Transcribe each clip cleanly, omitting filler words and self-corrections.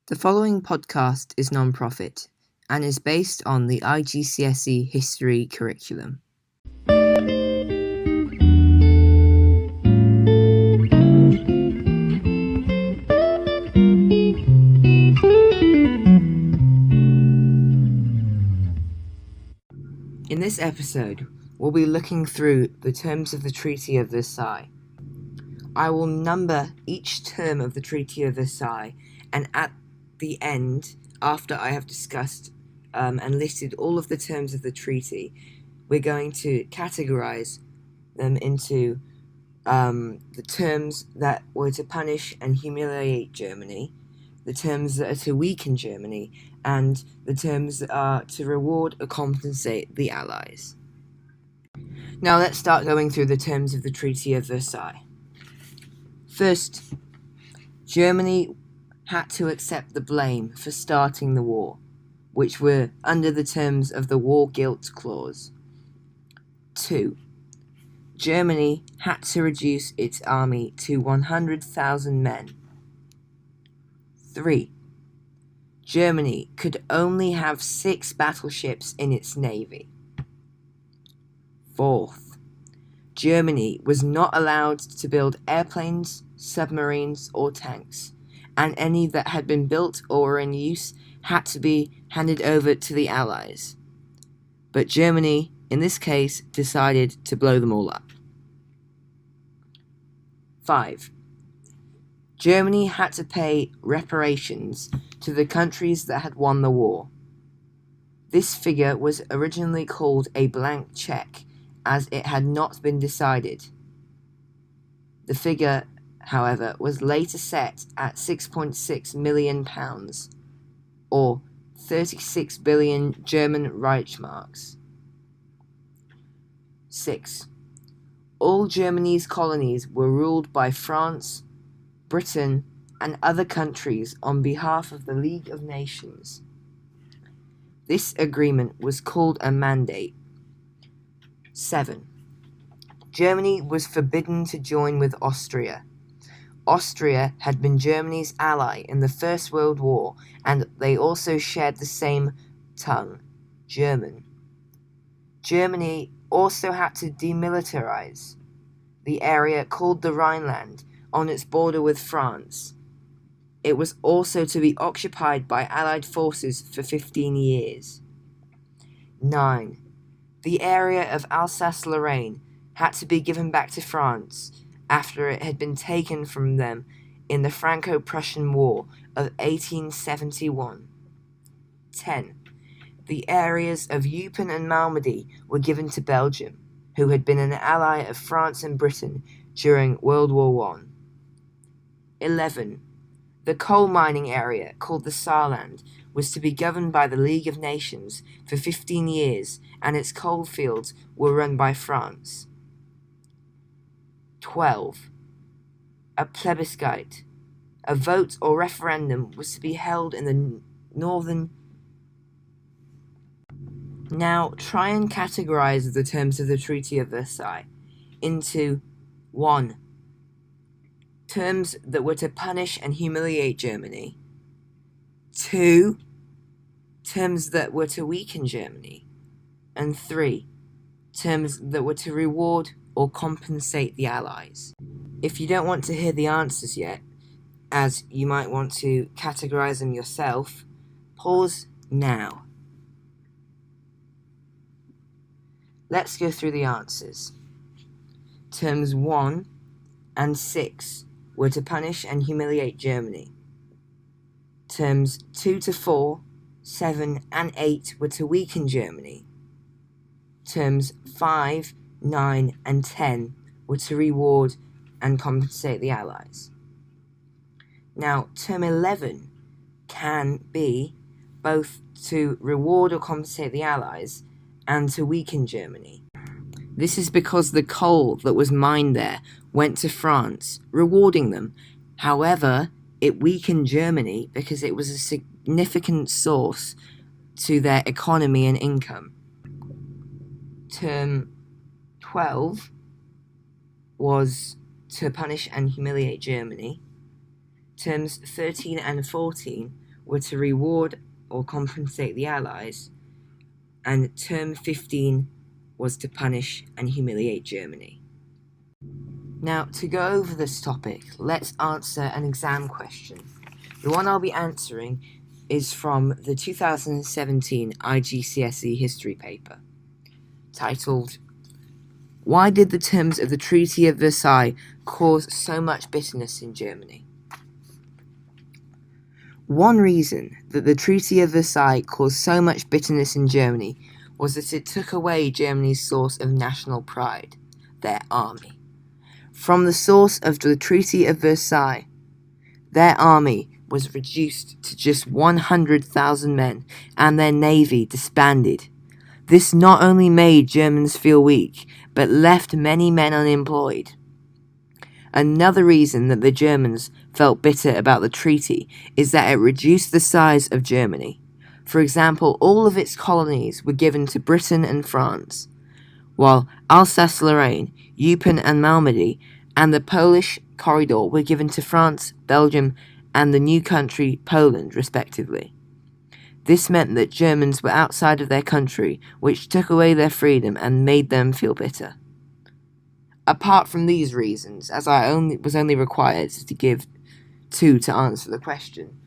The following podcast is non-profit and is based on the IGCSE history curriculum. In this episode, we'll be looking through the terms of the Treaty of Versailles. I will number each term of the Treaty of Versailles, and at the end, after I have discussed and listed all of the terms of the treaty, we're going to categorize them into the terms that were to punish and humiliate Germany, the terms that are to weaken Germany, and the terms that are to reward or compensate the Allies. Now let's start going through the terms of the Treaty of Versailles. First, Germany had to accept the blame for starting the war, which were under the terms of the War Guilt Clause. 2. Germany had to reduce its army to 100,000 men. 3. Germany could only have 6 battleships in its navy. 4th, Germany was not allowed to build airplanes, submarines, or tanks, and any that had been built or were in use had to be handed over to the Allies. But Germany, in this case, decided to blow them all up. 5. Germany had to pay reparations to the countries that had won the war. This figure was originally called a blank check, as it had not been decided. The figure, however, was later set at £6.6 million, or 36 billion German Reichsmarks. 6. All Germany's colonies were ruled by France, Britain, and other countries on behalf of the League of Nations. This agreement was called a mandate. 7. Germany was forbidden to join with Austria. Austria had been Germany's ally in the First World War, and they also shared the same tongue, German. Germany also had to demilitarize the area called the Rhineland on its border with France. It was also to be occupied by Allied forces for 15 years. 9. The area of Alsace-Lorraine had to be given back to France after it had been taken from them in the Franco-Prussian War of 1871. 10. The areas of Eupen and Malmedy were given to Belgium, who had been an ally of France and Britain during World War I. 11. The coal mining area, called the Saarland, was to be governed by the League of Nations for 15 years, and its coal fields were run by France. 12. A plebiscite, a vote or referendum, was to be held in the northern. Now try and categorize the terms of the Treaty of Versailles into 1. Terms that were to punish and humiliate Germany. 2. Terms that were to weaken Germany. And 3. Terms that were to reward or compensate the Allies. If you don't want to hear the answers yet, as you might want to categorize them yourself, pause now. Let's go through the answers. Terms 1 and 6 were to punish and humiliate Germany. Terms 2 to 4, 7, and 8 were to weaken Germany. Terms 5, 9, and 10 were to reward and compensate the Allies. Now, term 11 can be both to reward or compensate the Allies and to weaken Germany. This is because the coal that was mined there went to France, rewarding them. However, it weakened Germany because it was a significant source to their economy and income. Term 12 was to punish and humiliate Germany. Terms 13 and 14 were to reward or compensate the Allies, and term 15 was to punish and humiliate Germany. Now, to go over this topic, let's answer an exam question. The one I'll be answering is from the 2017 IGCSE history paper, titled, "Why did the terms of the Treaty of Versailles cause so much bitterness in Germany?" One reason that the Treaty of Versailles caused so much bitterness in Germany was that it took away Germany's source of national pride, their army. From the source of the Treaty of Versailles, their army was reduced to just 100,000 men, and their navy disbanded. This not only made Germans feel weak, but left many men unemployed. Another reason that the Germans felt bitter about the treaty is that it reduced the size of Germany. For example, all of its colonies were given to Britain and France, while Alsace-Lorraine, Eupen and Malmedy, and the Polish corridor were given to France, Belgium, and the new country Poland, respectively. This meant that Germans were outside of their country, which took away their freedom and made them feel bitter. Apart from these reasons, as I was only required to give two to answer the question,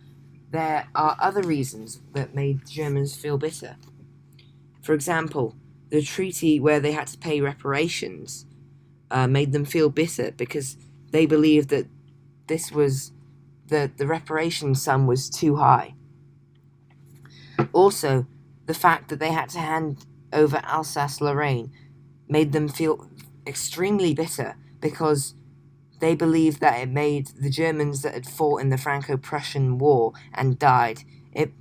there are other reasons that made Germans feel bitter. For example, the treaty where they had to pay reparations made them feel bitter because they believed that the reparation sum was too high. Also, the fact that they had to hand over Alsace-Lorraine made them feel extremely bitter because they believed that it made the Germans that had fought in the Franco-Prussian War and died,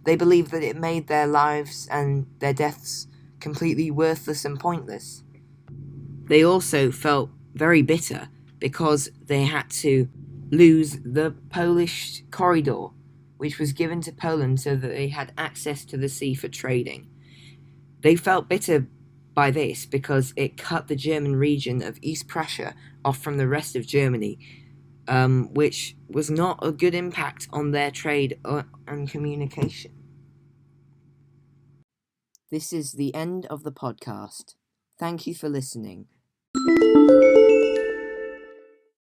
they believed that it made their lives and their deaths completely worthless and pointless. They also felt very bitter because they had to lose the Polish corridor, which was given to Poland so that they had access to the sea for trading. They felt bitter by this because it cut the German region of East Prussia off from the rest of Germany, which was not a good impact on their trade and communication. This is the end of the podcast. Thank you for listening.